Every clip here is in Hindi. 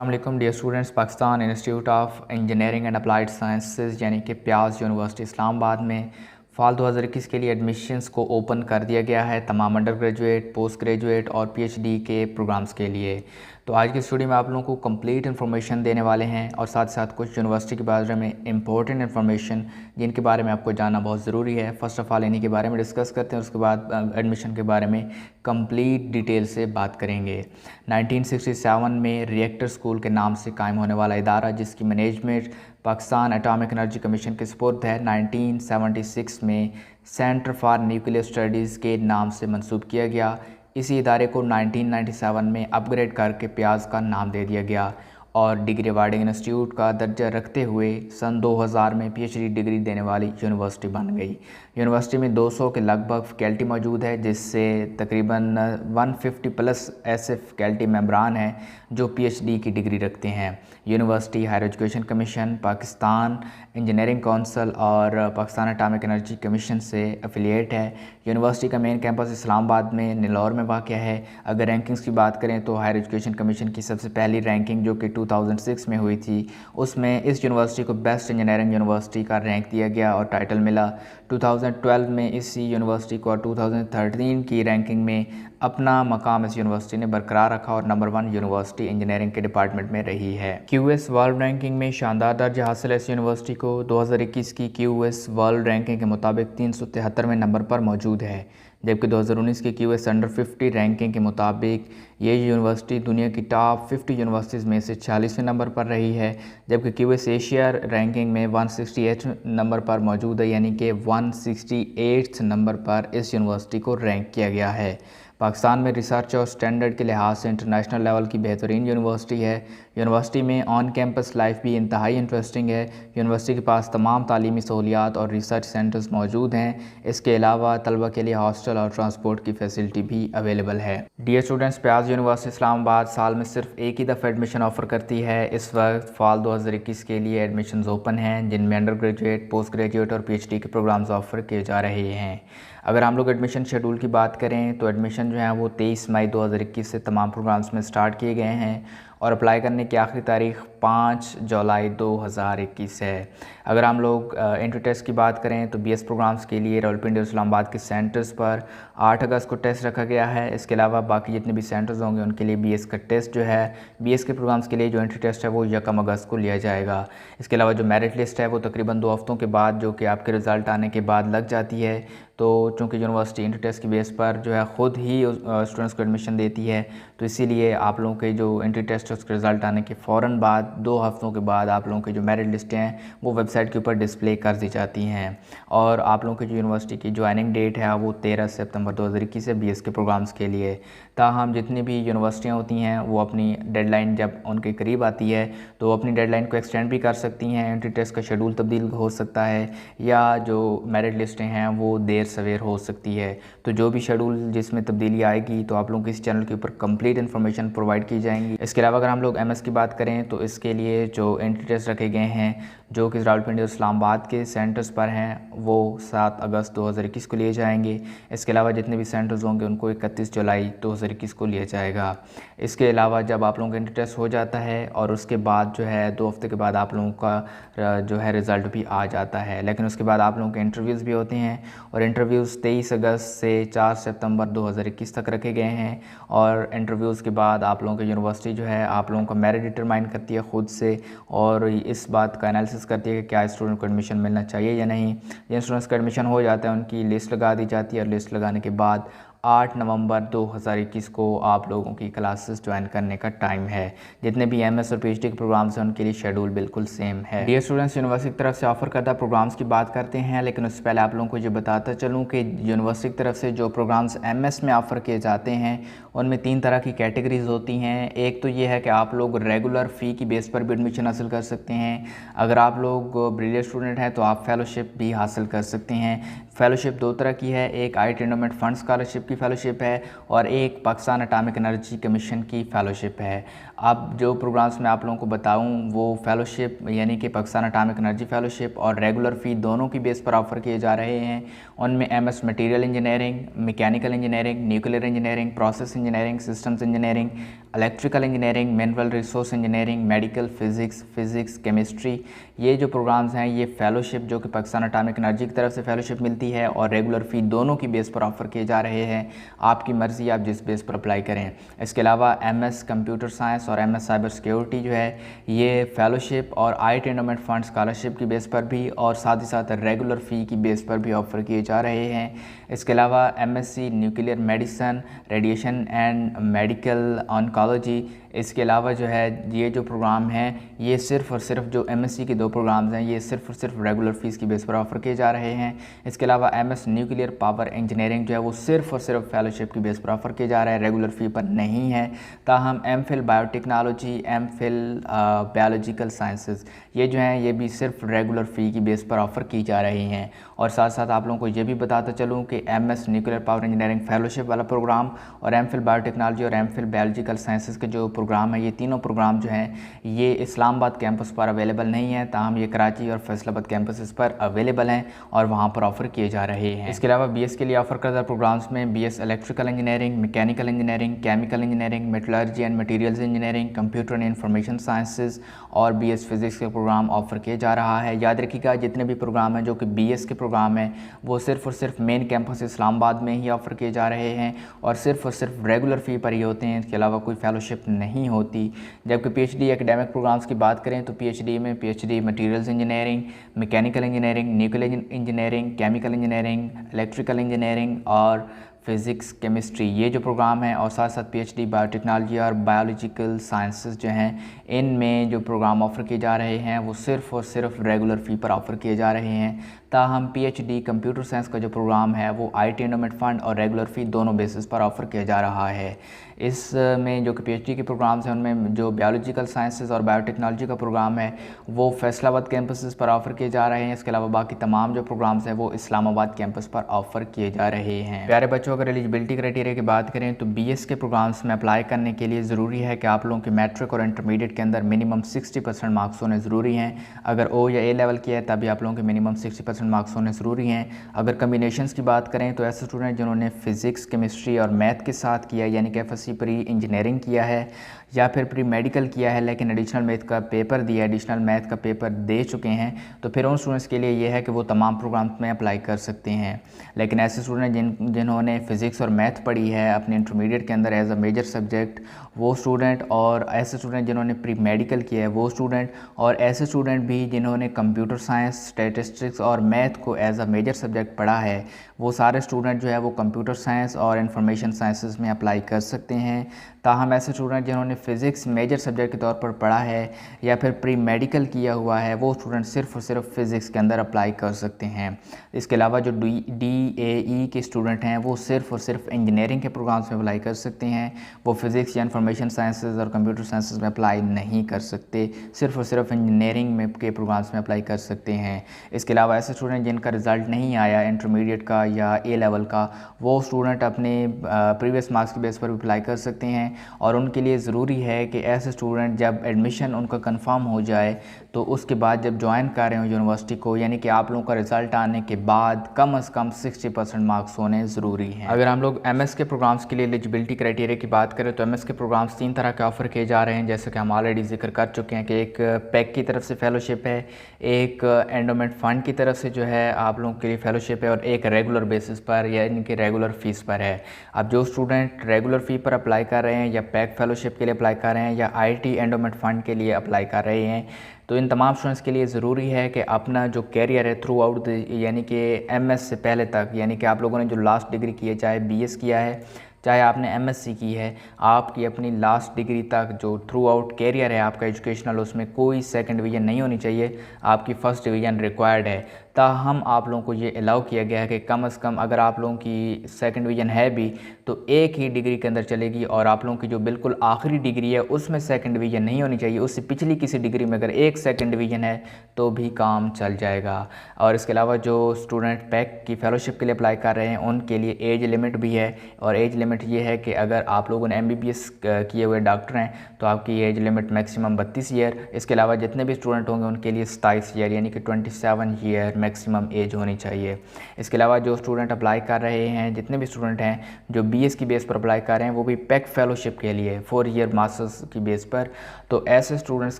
अस्सलाम dear students. Pakistan Institute of Engineering and Applied Sciences यानी कि प्याज यूनिवर्सिटी इस्लामाबाद में फ़ाल 2021 के लिए एडमिशन्स को ओपन कर दिया गया है तमाम अंडर ग्रेजुएट, पोस्ट ग्रेजुएट और पीएचडी के प्रोग्राम्स के लिए। तो आज की स्टडी में आप लोगों को कंप्लीट इन्फॉर्मेशन देने वाले हैं और साथ साथ कुछ यूनिवर्सिटी के बारे में इंपॉर्टेंट इन्फॉर्मेशन जिनके बारे में आपको जानना बहुत ज़रूरी है। फ़र्स्ट ऑफ़ ऑल इन्हीं के बारे में डिस्कस करते हैं, उसके बाद एडमिशन के बारे में कंप्लीट डिटेल से बात करेंगे। 1967 में रिएक्टर स्कूल के नाम से कायम होने वाला इदारा जिसकी management Pakistan Atomic Energy commission के सुपुर्द है, 1976 में सेंटर फॉर न्यूक्लियर स्टडीज़ के नाम से मंसूब किया गया। इसी इदारे को 1997 में अपग्रेड करके प्याज का नाम दे दिया गया और डिग्री अवार्डिंग इंस्टीट्यूट का दर्जा रखते हुए सन 2000 में पीएचडी डिग्री देने वाली यूनिवर्सिटी बन गई। यूनिवर्सिटी में 200 के लगभग फैकल्टी मौजूद है, जिससे तकरीबन 150 प्लस ऐसे फैकल्टी मेंबरान हैं जो पीएचडी की डिग्री रखते हैं। University Higher Education Commission, Pakistan Engineering Council और पाकिस्तान एटॉमिक एनर्जी कमीशन से एफिलिएट है। यूनिवर्सिटी का मेन कैंपस इस्लामाबाद में नीलौर में वाक़ है। अगर रैंकिंग्स की बात करें तो हायर एजुकेशन कमीशन की सबसे पहली रैंकिंग जो कि 2006 में हुई थी, उसमें इस यूनिवर्सिटी को बेस्ट इंजीनियरिंग यूनिवर्सिटी का रैंक दिया गया और टाइटल मिला। 2012 में इसी यूनिवर्सिटी को 2013 की रैंकिंग में अपना मकाम इस यूनिवर्सिटी ने बरकरार रखा और नंबर 1 यूनिवर्सिटी इंजीनियरिंग के डिपार्टमेंट में रही है। क्यूएस वर्ल्ड रैंकिंग में शानदार दर्जा हासिल है इस यूनिवर्सिटी को। 2021 की क्यूएस वर्ल्ड रैंकिंग के मुताबिक 373वें नंबर पर मौजूद है, जबकि 2019 की क्यूएस अंडर 50 रैंकिंग के मुताबिक ये यूनिवर्सिटी दुनिया की टॉप 50 यूनिवर्सिटीज़ में से 46वें नंबर पर रही है, जबकि क्यूएस एशिया रैंकिंग में 168 नंबर पर मौजूद है, यानी कि 168 नंबर पर इस यूनिवर्सिटी को रैंक किया गया है। पाकिस्तान में रिसर्च और स्टैंडर्ड के लिहाज से इंटरनेशनल लेवल की बेहतरीन यूनिवर्सिटी है। यूनिवर्सिटी में ऑन कैंपस लाइफ भी इंतहाई इंटरेस्टिंग है। यूनिवर्सिटी के पास तमाम तालीमी सहूलियात और रिसर्च सेंटर्स मौजूद हैं। इसके अलावा तलबा के लिए हॉस्टल और ट्रांसपोर्ट की फैसिलिटी भी अवेलेबल है। डियर स्टूडेंट्स, प्याज यूनिवर्सिटी इस्लामाबाद साल में सिर्फ एक ही दफ़ा एडमिशन ऑफ़र करती है। इस वक्त फ़ाल 2021 के लिए एडमिशन ओपन हैं, जिनमें अंडर ग्रेजुएट, पोस्ट ग्रेजुएट और पीएचडी के प्रोग्राम्स ऑफ़र किए जा रहे हैं। अगर हम लोग एडमिशन शेड्यूल की बात करें तो एडमिशन जो है वो 23 मई 2021 से तमाम प्रोग्राम्स में स्टार्ट किए गए हैं और अप्लाई करने की आखिरी तारीख 5 जुलाई 2021 है। अगर हम लोग एंट्री टेस्ट की बात करें तो बीएस प्रोग्राम्स के लिए रावलपिंडी और इस्लामाबाद के सेंटर्स पर 8 अगस्त को टेस्ट रखा गया है। इसके अलावा बाकी जितने भी सेंटर्स होंगे उनके लिए बीएस का टेस्ट जो है, बीएस के प्रोग्राम्स के लिए जो एंट्री टेस्ट है वो 1 अगस्त को लिया जाएगा। इसके अलावा जो मेरिट लिस्ट है वो तकरीबन 2 हफ्तों के बाद, जो कि आपके रिज़ल्ट आने के बाद लग जाती है। तो चूँकि यूनिवर्सिटी एंट्री टेस्ट की बेस पर जो है ख़ुद ही स्टूडेंट्स को एडमिशन देती है, तो इसीलिए आप लोगों के जो एंट्री टेस्ट है उसके रिज़ल्ट आने के फ़ौरन बाद 2 हफ्तों के बाद आप लोगों की जो मेरिट लिस्टें हैं वो वेबसाइट के ऊपर डिस्प्ले कर दी जाती हैं। और आप लोगों की जो यूनिवर्सिटी की ज्वाइनिंग डेट है वो 13 सितंबर 2021 है बीएस के प्रोग्राम्स के लिए। ताहम जितनी भी यूनिवर्सिटियाँ होती हैं वो अपनी डेडलाइन जब उनके करीब आती है तो अपनी डेडलाइन को एक्सटेंड भी कर सकती हैं। एंट्री टेस्ट का शेड्यूल तब्दील हो सकता है या जो मेरिट लिस्टें हैं वो देर सवेर हो सकती है। तो जो भी शेड्यूल जिसमें तब्दीली आएगी तो आप लोगों को इस चैनल के ऊपर कंप्लीट इन्फॉर्मेशन प्रोवाइड की जाएंगी। इसके अलावा अगर हम लोग एमएस की बात करें तो इसके लिए जो एंट्री टेस्ट रखे गए हैं जो कि रावलपिंडी और इस्लामाबाद के सेंटर्स पर हैं वो 7 अगस्त 2021 को लिए जाएंगे। इसके अलावा जितने भी सेंटर्स होंगे उनको 31 जुलाई 2021 को लिया जाएगा। इसके अलावा जब आप लोगों का एंट्री टेस्ट हो जाता है और उसके बाद जो है 2 हफ्ते के बाद आप लोगों का जो है रिज़ल्ट भी आ जाता है, लेकिन उसके बाद आप लोगों के इंटरव्यूज़ भी होते हैं और इंटरव्यूज़ 23 अगस्त से 4 सितंबर 2021 तक रखे गए हैं। और इंटरव्यूज़ के बाद आप लोगों की यूनिवर्सिटी जो है आप लोगों का मेरिट डिटरमाइन करती है ख़ुद से और इस बात का एनालिसिस करती है कि क्या स्टूडेंट को एडमिशन मिलना चाहिए या नहीं। जिन स्टूडेंट्स का एडमिशन हो जाता है उनकी लिस्ट लगा दी जाती है और लिस्ट लगाने के बाद 8 नवंबर 2021 को आप लोगों की क्लासेस ज्वाइन करने का टाइम है। जितने भी एमएस और पीएचडी के प्रोग्राम्स हैं उनके लिए शेड्यूल बिल्कुल सेम है। डियर स्टूडेंट्स, यूनिवर्सिटी की तरफ से ऑफर करदा प्रोग्राम्स की बात करते हैं, लेकिन उससे पहले आप लोगों को ये बताता चलूँ कि यूनिवर्सिटी की तरफ से जो प्रोग्राम्स एमएस में ऑफ़र किए जाते हैं उनमें 3 तरह की कैटेगरीज होती हैं। एक तो ये है कि आप लोग रेगुलर फ़ी की बेस पर भी एडमिशन हासिल कर सकते हैं। अगर आप लोग ब्रिलियंट स्टूडेंट हैं तो आप फेलोशिप भी हासिल कर सकते हैं। फेलोशिप 2 तरह की है, एक आईटी एंडोमेंट फ़ंड स्कॉलरशिप की फ़ेलोशिप है और एक पाकिस्तान एटॉमिक एनर्जी कमीशन की फ़ेलोशिप है। अब जो प्रोग्राम्स मैं आप लोगों को बताऊं वो फ़ेलोशिप यानी कि पाकिस्तान एटॉमिक एनर्जी फ़ेलोशिप और रेगुलर फ़ी दोनों की बेस पर ऑफ़र किए जा रहे हैं। उनमें MS material engineering, mechanical engineering, nuclear engineering, process engineering, systems engineering, electrical engineering, mineral resource engineering, medical physics, chemistry, ये जो प्रोग्राम्स हैं ये फ़ेलोशिप जो कि पाकिस्तान एटॉमिक एनर्जी की तरफ से फ़ेलोशिप मिलती है और रेगुलर फ़ी दोनों की बेस पर ऑफ़र किए जा रहे हैं। आपकी मर्ज़ी आप जिस बेस पर अप्लाई करें। इसके अलावा एमएस कंप्यूटर साइंस और एमएस साइबर सिक्योरिटी जो है ये फ़ेलोशिप और IT एंडोमेंट फंड स्कॉलरशिप की बेस पर भी और साथ ही साथ रेगुलर फ़ी की बेस पर भी ऑफ़र किए जा रहे हैं। इसके अलावा MSc nuclear medicine, radiation and medical oncology, इसके अलावा जो है ये जो प्रोग्राम हैं ये सिर्फ़ और सिर्फ जो एमएससी के 2 प्रोग्राम्स हैं ये सिर्फ़ और सिर्फ रेगुलर फ़ीस की बेस पर ऑफ़र किए जा रहे हैं। इसके अलावा एमएस न्यूक्लियर पावर इंजीनियरिंग जो है वो सिर्फ़ और सिर्फ फ़ेलोशिप की बेस पर ऑफ़र किया जा रहा है, रेगुलर फ़ी पर नहीं है। ताहम MPhil biotechnology, MPhil biological sciences ये जो हैं ये भी सिर्फ रेगुलर फ़ी की बेस पर ऑफ़र की जा रही हैं। और साथ साथ आप लोगों को ये भी बताता चलूँ कि MS nuclear power engineering fellowship वाला प्रोग्राम और एमफिल बायोटेक्नोलॉजी और एमफिल बायोलॉजिकल साइंसेस के जो प्रोग्राम है ये तीनों प्रोग्राम जो हैं ये इस्लामाबाद कैंपस पर अवेलेबल नहीं है, ताहम ये कराची और फैसलाबाद कैंपस पर अवेलेबल हैं और वहाँ पर ऑफ़र किए जा रहे हैं। इसके अलावा बीएस के लिए ऑफ़र करदा प्रोग्राम्स में BS electrical engineering, mechanical engineering, chemical engineering, metallurgy and materials engineering, computer and information sciences और बीएस फिज़िक्स के प्रोग्राम ऑफ़र किए जा रहा है। याद रखिएगा जितने भी प्रोग्राम हैं जो कि बीएस के प्रोग्राम हैं वो सिर्फ़ और सिर्फ मेन कैंपस इस्लामाबाद में ही ऑफ़र किए जा रहे हैं और सिर्फ़ रेगुलर फ़ी पर ही होते हैं, इसके अलावा कोई फ़ेलोशिप नहीं होती। जबकि पीएचडी एकेडमिक प्रोग्राम्स की बात करें तो पीएचडी में PhD materials engineering, mechanical engineering, nuclear engineering, chemical engineering, electrical engineering और फ़िज़िक्स, केमिस्ट्री ये जो प्रोग्राम है और साथ साथ पीएचडी बायोटेक्नोलॉजी और बायोलॉजिकल साइंसेस जो हैं इनमें जो प्रोग्राम ऑफ़र किए जा रहे हैं वो सिर्फ़ और सिर्फ रेगुलर फ़ी पर ऑफ़र किए जा रहे हैं। ताहम पीएचडी कंप्यूटर साइंस का जो प्रोग्राम है वो IT एंडोमेंट फ़ंड और रेगुलर फ़ी दोनों बेसिस पर ऑफ़र किया जा रहा है। इसमें जो कि पीएचडी के प्रोग्राम्स हैं उनमें जो बायोलॉजिकल साइंसेस और बायोटेक्नोलॉजी का प्रोग्राम है वो फैसलाबाद कैंपसेस पर ऑफ़र किए जा रहे हैं। इसके अलावा बाकी तमाम जो प्रोग्राम्स हैं वो इस्लामाबाद कैंपस पर ऑफ़र किए जा रहे हैं। प्यारे बच्चों, अगर एलिजिबिलिटी क्राइटेरिया की बात करें तो बीएस के प्रोग्राम्स में अप्लाई करने के लिए ज़रूरी है कि आप लोगों के मैट्रिक और इंटरमीडिएट के अंदर मिनिमम 60% मार्क्स होने ज़रूरी हैं। अगर ओ या ए लेवल किया है तभी आप लोगों के मिनिमम 60% मार्क्स होने ज़रूरी हैं। अगर कम्बिनेशंस की बात करें तो ऐसे स्टूडेंट जिन्होंने फ़िज़िक्स, केमिस्ट्री और मैथ के साथ किया यानी कि एफएससी प्री इंजीनियरिंग किया है या फिर प्री मेडिकल किया है लेकिन एडिशनल मैथ का पेपर दिया, एडिशनल मैथ का पेपर दे चुके हैं तो फिर उन स्टूडेंट्स के लिए ये है कि वो तमाम प्रोग्राम्स में अप्लाई कर सकते हैं। लेकिन ऐसे स्टूडेंट जिन्होंने फ़िज़िक्स और मैथ पढ़ी है अपने इंटरमीडिएट के अंदर एज अ मेजर सब्जेक्ट वो स्टूडेंट, और ऐसे स्टूडेंट जिन्होंने प्री मेडिकल किया है वो स्टूडेंट, और ऐसे स्टूडेंट भी जिन्होंने कंप्यूटर साइंस, स्टैटिस्टिक्स और मैथ को एज अ मेजर सब्जेक्ट पढ़ा है वो सारे स्टूडेंट जो है वो कंप्यूटर साइंस और इंफॉर्मेशन साइंसेस में अप्लाई कर सकते हैं। ताहम ऐसे स्टूडेंट जिन्होंने फ़िज़िक्स मेजर सब्जेक्ट के तौर पर पढ़ा है या फिर प्री मेडिकल किया हुआ है वो स्टूडेंट सिर्फ और सिर्फ फ़िज़िक्स के अंदर अप्लाई कर सकते हैं। इसके अलावा जो DAE के स्टूडेंट हैं वो सिर्फ और सिर्फ इंजीनियरिंग के प्रोग्राम्स में अप्लाई कर सकते हैं, वो फ़िज़िक्स या इंफॉर्मेशन साइंसेज और कंप्यूटर साइंसेज में अप्लाई नहीं कर सकते, सिर्फ और सिर्फ इंजीनियरिंग में के प्रोग्राम्स में अप्लाई कर सकते हैं। इसके अलावा ऐसे स्टूडेंट जिनका रिज़ल्ट नहीं आया इंटरमीडिएट का या ए लेवल का वो स्टूडेंट अपने प्रीवियस मार्क्स की बेस पर भी अप्लाई कर सकते हैं और उनके लिए ज़रूरी है कि ऐसे स्टूडेंट जब एडमिशन उनका कंफर्म हो जाए तो उसके बाद जब ज्वाइन कर रहे हो यूनिवर्सिटी को यानी कि आप लोगों का रिज़ल्ट आने के बाद कम से कम 60% मार्क्स होने ज़रूरी हैं। अगर हम लोग एमएस के प्रोग्राम्स के लिए एलिजिबिलिटी क्राइटेरिया की बात करें तो एमएस के प्रोग्राम्स 3 तरह के ऑफ़र किए जा रहे हैं, जैसे कि हम ऑलरेडी जिक्र कर चुके हैं कि एक पैक की तरफ से फ़ेलोशिप है, एक एंडोमेंट फ़ंड की तरफ से जो है आप लोगों के लिए फ़ेलोशिप है और एक रेगुलर बेसिस पर यानी कि रेगुलर फ़ीस पर है। अब जो स्टूडेंट रेगुलर फ़ी पर अप्लाई कर रहे हैं या पैक फ़ेलोशिप के लिए अप्लाई कर रहे हैं या IT एंडोमेंट फ़ंड के लिए अप्लाई कर रहे हैं तो इन तमाम स्टूडेंट्स के लिए ज़रूरी है कि अपना जो कैरियर है थ्रू आउट यानी कि एमएस से पहले तक यानी कि आप लोगों ने जो लास्ट डिग्री की है चाहे बीएस किया है चाहे आपने एमएससी की है, आपकी अपनी लास्ट डिग्री तक जो थ्रू आउट कैरियर है आपका एजुकेशनल, उसमें कोई सेकंड डिवीज़न नहीं होनी चाहिए, आपकी फ़र्स्ट डिवीज़न रिक्वायर्ड है। ताहम आप लोगों को ये अलाउ किया गया है कि कम से कम अगर आप लोगों की सेकंड डिवीज़न है भी तो एक ही डिग्री के अंदर चलेगी, और आप लोगों की जो बिल्कुल आखिरी डिग्री है उसमें सेकंड डिवीज़न नहीं होनी चाहिए। उससे पिछली किसी डिग्री में अगर एक सेकंड डिवीज़न है तो भी काम चल जाएगा। और इसके अलावा जो स्टूडेंट पैक की फ़ेलोशिप के लिए अप्लाई कर रहे हैं उनके लिए एज लिमिट भी है, और एज लिमिट ये है कि अगर आप लोगों ने MBBS किए हुए डॉक्टर हैं तो आपकी एज लिमिट मैक्सिमम 32 ईयर। इसके अलावा जितने भी स्टूडेंट होंगे उनके लिए 27 ईयर यानी कि 27 ईयर मैक्सिमम एज होनी चाहिए। इसके अलावा जो स्टूडेंट अप्लाई कर रहे हैं, जितने भी स्टूडेंट हैं जो BS की बेस पर अप्लाई कर रहे हैं, वो भी पैक फेलोशिप के लिए 4 ईयर मास्टर्स की बेस पर, तो ऐसे स्टूडेंट्स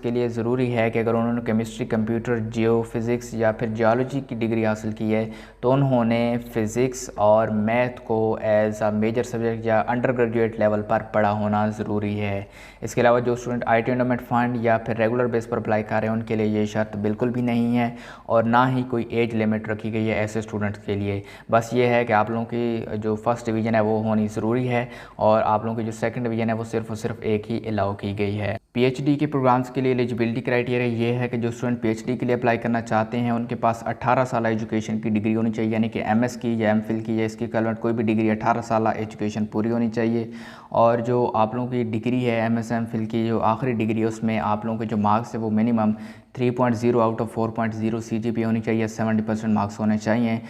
के लिए ज़रूरी है कि अगर उन्होंने केमिस्ट्री, कंप्यूटर, जियो फिज़िक्स या फिर जियोलॉजी की डिग्री हासिल की है तो उन्होंने फ़िज़िक्स और मैथ को एज अ मेजर सब्जेक्ट या अंडर ग्रेजुएट लेवल पर पढ़ा होना ज़रूरी है। इसके अलावा जो स्टूडेंट IT एंडोमेंट फ़ंड या फिर रेगुलर बेस पर अप्लाई कर रहे हैं उनके लिए ये शर्त बिल्कुल भी नहीं है, और ना ही कोई एज लिमिट रखी गई है ऐसे स्टूडेंट्स के लिए। बस ये है कि आप लोगों की जो फर्स्ट डिवीज़न है वो होनी ज़रूरी है, और आप लोगों की जो सेकंड डिवीज़न है वो सिर्फ और सिर्फ एक ही अलाउ की गई है। PhD के प्रोग्राम्स के लिए एलिजिबिलिटी क्राइटेरिया ये है कि जो स्टूडेंट PhD के लिए अप्लाई करना चाहते हैं उनके पास 18 साल एजुकेशन की डिग्री होनी चाहिए, यानी कि MS की या MPhil की या इसकी इक्विवेलेंट कोई भी डिग्री 18 साल एजुकेशन पूरी होनी चाहिए। और जो आप लोगों की डिग्री है MS MPhil की जो आखिरी डिग्री है उसमें आप लोगों के जो मार्क्स है वो मिनिमम 3.0 आउट ऑफ 4.0 CGPA होनी चाहिए, 70% मार्क्स होने चाहिए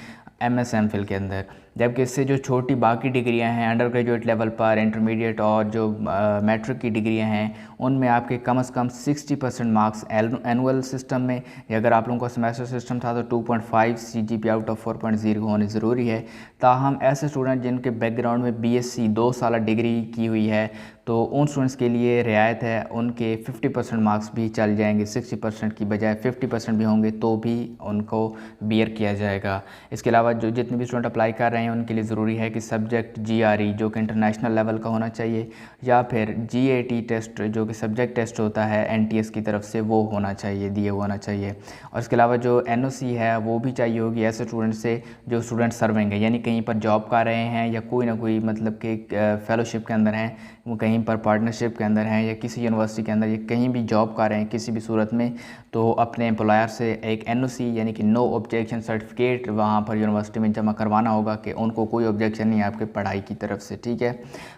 MS MPhil के अंदर। जबकि इससे जो छोटी बाकी डिग्रियां हैं अंडर ग्रेजुएट लेवल पर, इंटरमीडिएट और जो मैट्रिक की डिग्रियां हैं उनमें आपके कम से कम 60% मार्क्स एनुअल सिस्टम में, या अगर आप लोगों का सेमेस्टर सिस्टम था तो 2.5 CGPA आउट ऑफ 4.0 होने ज़रूरी है। ताहम ऐसे स्टूडेंट जिनके बैकग्राउंड में BSc 2 साल डिग्री की हुई है तो उन स्टूडेंट्स के लिए रियायत है, उनके 50% मार्क्स भी चल जाएंगे, 60% की बजाय 50% भी होंगे तो भी उनको बियर किया जाएगा। इसके अलावा जो जितने भी स्टूडेंट अप्लाई कर रहे हैं उनके लिए ज़रूरी है कि सब्जेक्ट GRE जो कि इंटरनेशनल लेवल का होना चाहिए, या फिर GAT टेस्ट जो कि सब्जेक्ट टेस्ट होता है NTS की तरफ से, वो होना चाहिए, दिए होना चाहिए। और इसके अलावा जो NOC है वो भी चाहिए होगी ऐसे स्टूडेंट से जो स्टूडेंट सर्विंग है, यानी कहीं पर जॉब कर रहे हैं या कोई ना कोई मतलब कि फेलोशिप के अंदर हैं, वो कहीं पर पार्टनरशिप के अंदर हैं या किसी यूनिवर्सिटी के अंदर या कहीं भी जॉब कर रहे हैं किसी भी सूरत में, तो अपने एम्प्लॉयर से एक NOC यानी कि नो ऑब्जेक्शन सर्टिफिकेट वहाँ पर यूनिवर्सिटी में जमा करवाना होगा कि उनको कोई ऑब्जेक्शन नहीं है आपके पढ़ाई की तरफ से, ठीक है।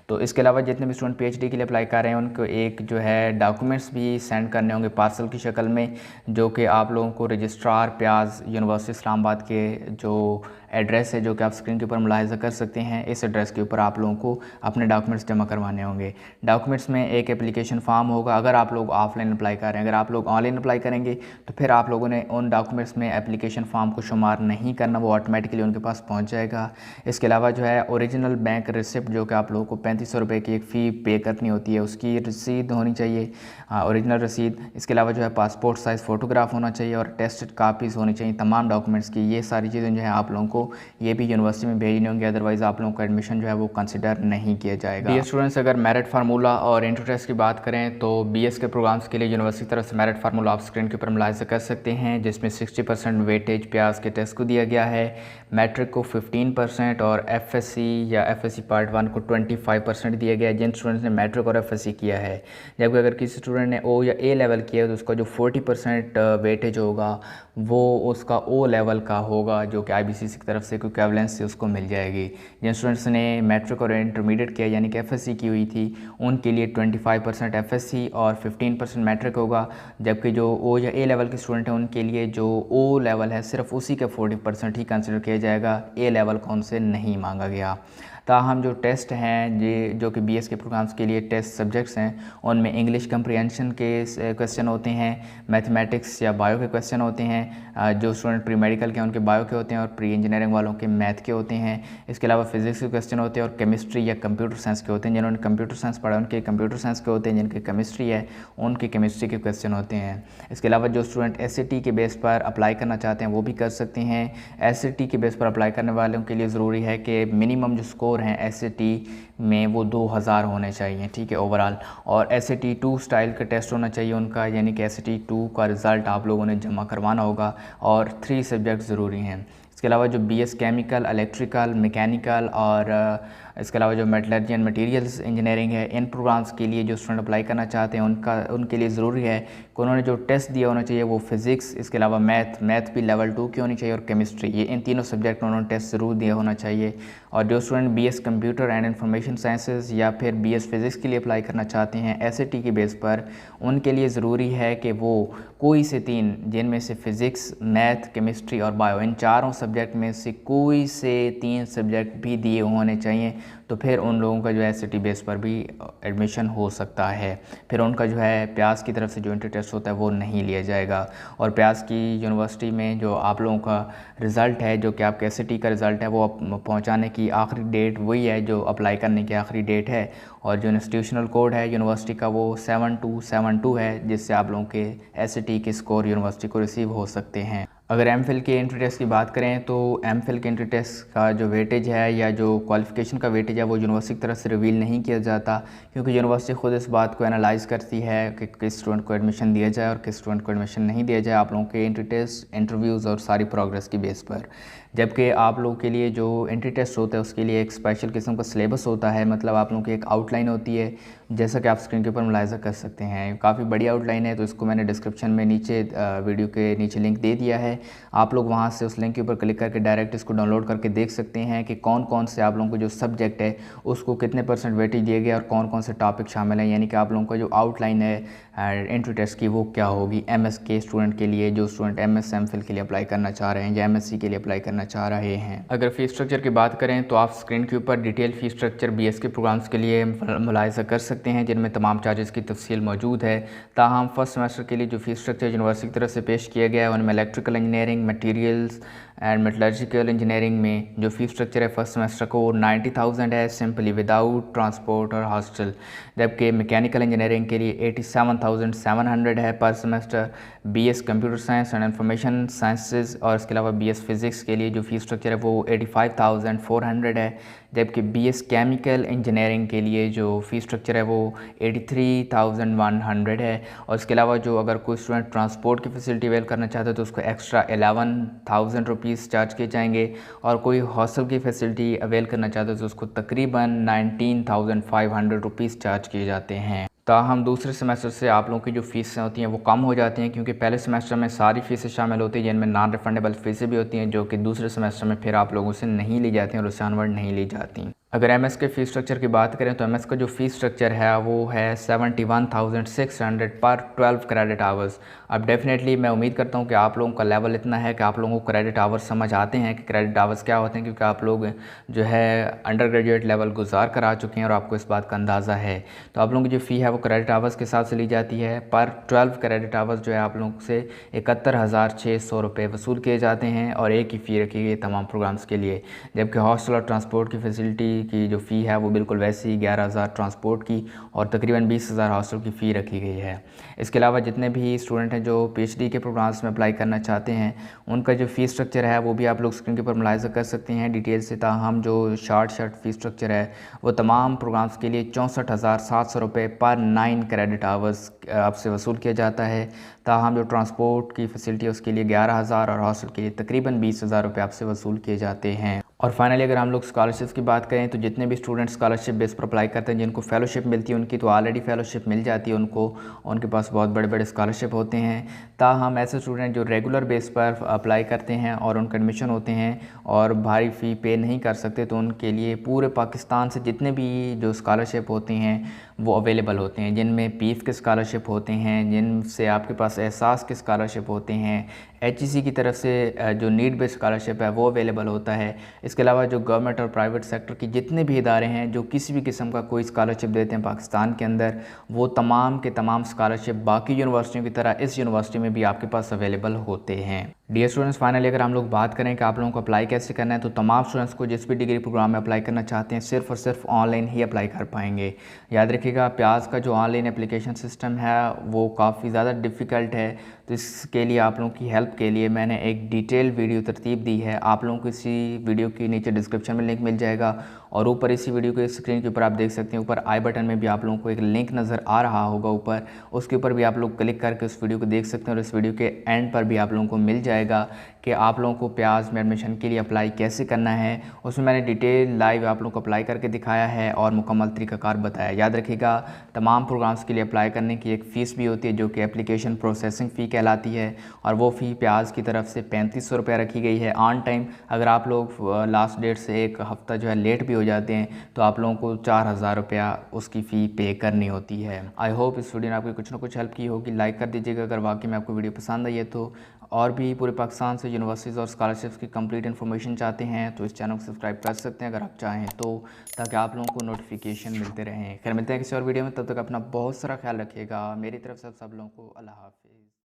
तो इसके अलावा जितने भी स्टूडेंट PhD के लिए अप्लाई कर रहे हैं उनको एक जो है डॉक्यूमेंट्स भी सेंड करने होंगे पार्सल की शक्ल में, जो कि आप लोगों को रजिस्ट्रार प्याज यूनिवर्सिटी इस्लामाबाद के जो एड्रेस है जो कि आप स्क्रीन के ऊपर मुलाहिजा कर सकते हैं, इस एड्रेस के ऊपर आप लोगों को अपने डॉक्यूमेंट्स जमा करवाने होंगे। डॉक्यूमेंट्स में एक एप्लीकेशन फॉर्म होगा अगर आप लोग ऑफलाइन अप्लाई कर रहे हैं, अगर आप लोग ऑनलाइन अप्लाई करेंगे तो फिर आप लोगों ने उन डॉक्यूमेंट्स में एप्लीकेशन फॉर्म को शुमार नहीं करना, वो ऑटोमेटिकली उनके पास पहुँच जाएगा। इसके अलावा जो है ओरिजिनल बैंक रिसिप्ट जो कि आप लोगों को 3500 रुपये की एक फ़ी पे करनी होती है, उसकी रसीद होनी चाहिए, ओरिजिनल रसीद। इसके अलावा जो है पासपोर्ट साइज़ फ़ोटोग्राफ होना चाहिए और टेस्टेड कापीज़ होनी चाहिए तमाम डॉक्यूमेंट्स की। ये सारी चीज़ें जो है आप लोगों को ये भी यूनिवर्सिटी में भेजनी होंगी, अदरवाइज़ आप लोगों का एडमिशन जो है वो कंसिडर नहीं किया जाएगा। BS स्टूडेंट्स अगर मेरिट फार्मूला और इंटर टेस्ट की बात करें तो BS के प्रोग्राम्स के लिए यूनिवर्सिटी की तरफ से मेरिट फार्मूला आप स्क्रीन के ऊपर मुलाहिजा कर सकते हैं, जिसमें 60% वेटेज प्याज के टेस्ट को दिया गया है, मैट्रिक को 15% और FSC या FSC पार्ट 1 को 25% दिया गया है जिन स्टूडेंट्स ने मैट्रिक और FSC किया है। जबकि अगर किसी स्टूडेंट ने O या A लेवल किया है तो उसका जो 40% वेटेज होगा वो उसका O लेवल का होगा, जो कि IBCC की तरफ से इक्विवेलेंस से उसको मिल जाएगी। जिन स्टूडेंट्स ने मैट्रिक और इंटरमीडिएट किया यानी कि FSC की हुई थी उनके लिए 25% FSC और 15% मैट्रिक होगा, जबकि जो O या A लेवल के स्टूडेंट हैं उनके लिए जो O लेवल है सिर्फ उसी का 40% ही कंसिडर किया जाएगा, A लेवल का उनसे नहीं मांगा गया। ताहम जो टेस्ट हैं ये जो कि BS के प्रोग्राम्स के लिए टेस्ट सब्जेक्ट्स हैं उनमें इंग्लिश कंप्रीहेंशन के क्वेश्चन होते हैं, मैथमेटिक्स या बायो के क्वेश्चन होते हैं, जो स्टूडेंट प्री मेडिकल के उनके बायो के होते हैं और प्री इंजीनियरिंग वालों के मैथ के होते हैं। इसके अलावा फिजिक्स के क्वेश्चन होते हैं और केमिस्ट्री या कंप्यूटर साइंस के होते हैं, जिन्होंने कंप्यूटर साइंस पढ़ा उनके कंप्यूटर साइंस के होते हैं, जिनके केमिस्ट्री है उनके केमिस्ट्री के क्वेश्चन होते हैं। इसके अलावा जो स्टूडेंट SAT के बेस पर अप्लाई करना चाहते हैं वो भी कर सकते हैं। SAT के बेस पर अप्लाई करने वालों के लिए ज़रूरी है कि मिनिमम जो स्कोर हैं SAT में वो 2000 होने चाहिए, ठीक है, ओवरऑल। और SAT 2 स्टाइल का टेस्ट होना चाहिए उनका, यानी कि SAT 2 का रिज़ल्ट आप लोगों ने जमा करवाना होगा और 3 सब्जेक्ट ज़रूरी हैं। इसके अलावा जो BS केमिकल, इलेक्ट्रिकल, मैकेनिकल और इसके अलावा जो मेटलर्जी एंड मटेरियल्स इंजीनियरिंग है, इन प्रोग्राम्स के लिए जो स्टूडेंट अप्लाई करना चाहते हैं उनके लिए ज़रूरी है कि उन्होंने जो टेस्ट दिया होना चाहिए वो फिज़िक्स, इसके अलावा मैथ भी लेवल 2 की होनी चाहिए और केमिस्ट्री, ये इन तीनों सब्जेक्ट में उन्होंने टेस्ट ज़रूर दिया होना चाहिए। और जो student BS computer and information sciences या फिर BS फिज़िक्स के लिए अप्लाई करना चाहते हैं SAT की बेस पर, उनके लिए ज़रूरी है कि वो कोई से 3 जिनमें से फ़िज़िक्स, मैथ, केमिस्ट्री और बायो, इन चारों सब्जेक्ट में से कोई से 3 सब्जेक्ट भी दिए होने चाहिए, तो फिर उन लोगों का जो है SAT बेस पर भी एडमिशन हो सकता है। फिर उनका जो है प्यास की तरफ से जो इंटर टेस्ट होता है वो नहीं लिया जाएगा। और प्यास की यूनिवर्सिटी में जो आप लोगों का रिज़ल्ट है, जो कि आपके SAT का रिज़ल्ट है, वो पहुंचाने की आखिरी डेट वही है जो अप्लाई करने की आखिरी डेट है। और जो इंस्टीट्यूशनल कोड है यूनिवर्सिटी का वो 7272 है, जिससे आप लोगों के SAT के स्कोर यूनिवर्सिटी को रिसीव हो सकते हैं। अगर MPhil के एंट्री टेस्ट की बात करें तो MPhil के एंट्री टेस्ट का जो वेटेज है या जो क्वालिफ़िकेशन का वेटेज है वो यूनिवर्सिटी की तरफ से रिवील नहीं किया जाता, क्योंकि यूनिवर्सिटी खुद इस बात को एनालाइज़ करती है कि किस स्टूडेंट को एडमिशन दिया जाए और किस स्टूडेंट को एडमिशन नहीं दिया जाए आप लोगों के एंट्री टेस्ट, इंटरव्यूज़ और सारी प्रोग्रेस की बेस पर। जबकि आप लोगों के लिए जो एंट्री टेस्ट होता है उसके लिए एक स्पेशल किस्म का सिलेबस होता है, मतलब आप लोगों की एक आउटलाइन होती है, जैसा कि आप स्क्रीन के ऊपर मुलाहिज़ा कर सकते हैं। काफ़ी बड़ी आउटलाइन है, तो इसको मैंने डिस्क्रिप्शन में नीचे वीडियो के नीचे लिंक दे दिया है। आप लोग वहाँ से उस लिंक के ऊपर क्लिक करके डायरेक्ट इसको डाउनलोड करके देख सकते हैं कि कौन कौन से आप लोगों को जो सब्जेक्ट है उसको कितने % वेटेज दिए गए और कौन कौन से टॉपिक शामिल हैं, यानी कि आप लोगों का जो आउटलाइन है एंट्री टेस्ट की वो क्या होगी MS के स्टूडेंट के लिए, जो स्टूडेंट MS MPhil के लिए अप्लाई करना चाह रहे हैं या MSc के लिए अप्लाई करना चाह रहे हैं। अगर फ़ीस स्ट्रक्चर की बात करें तो आप स्क्रीन के ऊपर डिटेल फ़ीस स्ट्रक्चर BS के प्रोग्राम्स के लिए मुलाहिज़ा कर सकते हैं, जिनमें तमाम चार्जेस की तफसील मौजूद है। ताहम फर्स्ट सेमेस्टर के लिए जो फ़ीस स्ट्रक्चर यूनिवर्सिटी की तरफ से पेश किया गया है उनमें electrical engineering, materials and metallurgical engineering में जो फ़ीस स्ट्रक्चर है फर्स्ट सेमेस्टर को 90,000 है, सिंपली विदाउट ट्रांसपोर्ट और हॉस्टल। जबकि मैकेनिकल इंजीनियरिंग के लिए 87,700 है पर semester. BS computer science and information sciences और इसके अलावा BS फिज़िक्स के लिए जो फ़ीस स्ट्रक्चर है वो 85,400 है। जबकि BS केमिकल इंजीनियरिंग के लिए जो फ़ीस स्ट्रक्चर है वो 83,100 है। और इसके अलावा जो अगर कोई स्टूडेंट ट्रांसपोर्ट की फ़ैसिलिटी अवेल करना चाहता है तो उसको एक्स्ट्रा 11,000 रुपीज़ चार्ज किए जाएंगे, और कोई हॉस्टल की फ़ैसिलिटी अवेल करना चाहता है तो उसको तकरीबन 19,500 रुपीज़ चार्ज किए जाते हैं। ताहम दूसरे सेमेस्टर से आप लोगों की जो फ़ीसें होती हैं वो कम हो जाती हैं, क्योंकि पहले सेमेस्टर में सारी फ़ीसें शामिल होती हैं जिनमें नॉन रिफंडेबल फ़ीसें भी होती हैं, जो कि दूसरे सेमेस्टर में फिर आप लोगों से नहीं ली जाती हैं और उससे ऑनवर्ड नहीं ली जाती। अगर MS के फ़ीस स्ट्रक्चर की बात करें तो MS का जो फ़ीस स्ट्रक्चर है वो है 71,600 पर 12 क्रेडिट आवर्स। अब डेफिनेटली मैं उम्मीद करता हूँ कि आप लोगों का लेवल इतना है कि आप लोगों को क्रेडिट आवर्स समझ आते हैं कि क्रेडिट आवर्स क्या होते हैं, क्योंकि आप लोग जो है अंडर ग्रेजुएट लेवल गुजार कर आ चुके हैं और आपको इस बात का अंदाज़ा है। तो आप लोगों की जो फ़ी है वो क्रेडिट आवर्स के हिसाब से ली जाती है। पर 12 क्रेडिट आवर्स जो है आप लोगों से 71,600 रुपये वसूल किए जाते हैं और एक ही फ़ी रखी गई तमाम प्रोग्राम्स के लिए। जबकि हॉस्टल और ट्रांसपोर्ट की फैसिलिटी की जो फ़ी है वो बिल्कुल वैसी ही 11,000 ट्रांसपोर्ट की और तकरीबन 20,000 हॉस्टल की फ़ी रखी गई है। इसके अलावा जितने भी स्टूडेंट हैं जो PhD के प्रोग्राम्स में अप्लाई करना चाहते हैं उनका जो फ़ीस स्ट्रक्चर है वो भी आप लोग स्क्रीन के ऊपर मुलाहिज़ा कर सकते हैं डिटेल से। ताहम जो शार्ट फ़ीस स्ट्रक्चर है वो तमाम प्रोग्राम्स के लिए 64,700 रुपये पर 9 क्रेडिट आवर्स आपसे वसूल किया जाता है। ताहम जो ट्रांसपोर्ट की फैसिलिटी है उसके लिए 11,000 और हॉस्टल के लिए तकरीबन 20,000 रुपये आपसे वसूल किए जाते हैं। और फाइनली अगर हम लोग स्कॉलरशिप्स की बात करें तो जितने भी स्टूडेंट स्कॉलरशिप बेस पर अप्लाई करते हैं जिनको फेलोशिप मिलती है उनकी तो ऑलरेडी फेलोशिप मिल जाती है उनको, उनके पास बहुत बड़े बड़े स्कॉलरशिप होते हैं। ताहम ऐसे स्टूडेंट जो रेगुलर बेस पर अप्लाई करते हैं और उनका एडमिशन होते हैं और भारी फ़ी पे नहीं कर सकते तो उनके लिए पूरे पाकिस्तान से जितने भी जो स्कॉलरशिप होते हैं वो अवेलेबल होते हैं, जिनमें PIF के स्कॉलरशिप होते हैं, जिनसे आपके पास एहसास के स्कॉलरशिप होते हैं, HEC की तरफ से जो नीड बेस्ड स्कॉलरशिप है वो अवेलेबल होता है। इसके अलावा जो गवर्नमेंट और प्राइवेट सेक्टर की जितने भी इदारे हैं जो किसी भी किस्म का कोई स्कॉलरशिप देते हैं पाकिस्तान के अंदर, वो तमाम के तमाम स्कॉलरशिप बाकी यूनिवर्सिटियों की तरह इस यूनिवर्सिटी में भी आपके पास अवेलेबल होते हैं। डियर स्टूडेंट्स, फाइनली अगर हम लोग बात करें कि आप लोगों को अप्लाई कैसे करना है तो तमाम स्टूडेंट्स को जिस भी डिग्री प्रोग्राम में अप्लाई करना चाहते हैं सिर्फ़ और सिर्फ ऑनलाइन ही अप्लाई कर पाएंगे। याद रखिएगा प्याज का जो ऑनलाइन एप्लीकेशन सिस्टम है वो काफ़ी ज़्यादा डिफ़िकल्ट है, तो इसके लिए आप लोगों की हेल्प के लिए मैंने एक डिटेल वीडियो तरतीब दी है। आप लोगों को इसी वीडियो के नीचे डिस्क्रिप्शन में लिंक मिल जाएगा और ऊपर इसी वीडियो के स्क्रीन के ऊपर आप देख सकते हैं, ऊपर आई बटन में भी आप लोगों को एक लिंक नज़र आ रहा होगा ऊपर, उसके ऊपर भी आप लोग क्लिक करके उस वीडियो को देख सकते हैं और इस वीडियो के एंड पर भी आप लोगों को मिल जाएगा कि आप लोगों को प्याज में एडमिशन के लिए अप्लाई कैसे करना है। उसमें मैंने डिटेल लाइव आप लोगों को अप्लाई करके दिखाया है और मुकम्मल तरीक़ाकार बताया। याद रखिएगा, तमाम प्रोग्राम्स के लिए अप्लाई करने की एक फ़ीस भी होती है जो कि एप्लीकेशन प्रोसेसिंग फ़ी कहलाती है, और वो फ़ी प्याज की तरफ से 3500 रुपये रखी गई है ऑन टाइम। अगर आप लोग लास्ट डेट से एक हफ़्ता जो है लेट भी हो जाते हैं तो आप लोगों को 4000 रुपया उसकी फ़ी पे करनी होती है। आई होप इस वीडियो ने आपकी कुछ ना कुछ हेल्प की होगी। लाइक कर दीजिएगा अगर वाकई में आपको वीडियो पसंद आई है तो। और भी पूरे पाकिस्तान से यूनिवर्सिटीज़ और स्कॉलरशिप्स की कंप्लीट इन्फॉर्मेशन चाहते हैं तो इस चैनल को सब्सक्राइब कर सकते हैं अगर आप चाहें तो, ताकि आप लोगों को नोटिफिकेशन मिलते रहें। खैर मिलते हैं किसी और वीडियो में, तब तक अपना बहुत सारा ख्याल रखिएगा। मेरी तरफ से सब लोगों को अल्लाह हाफ़िज़।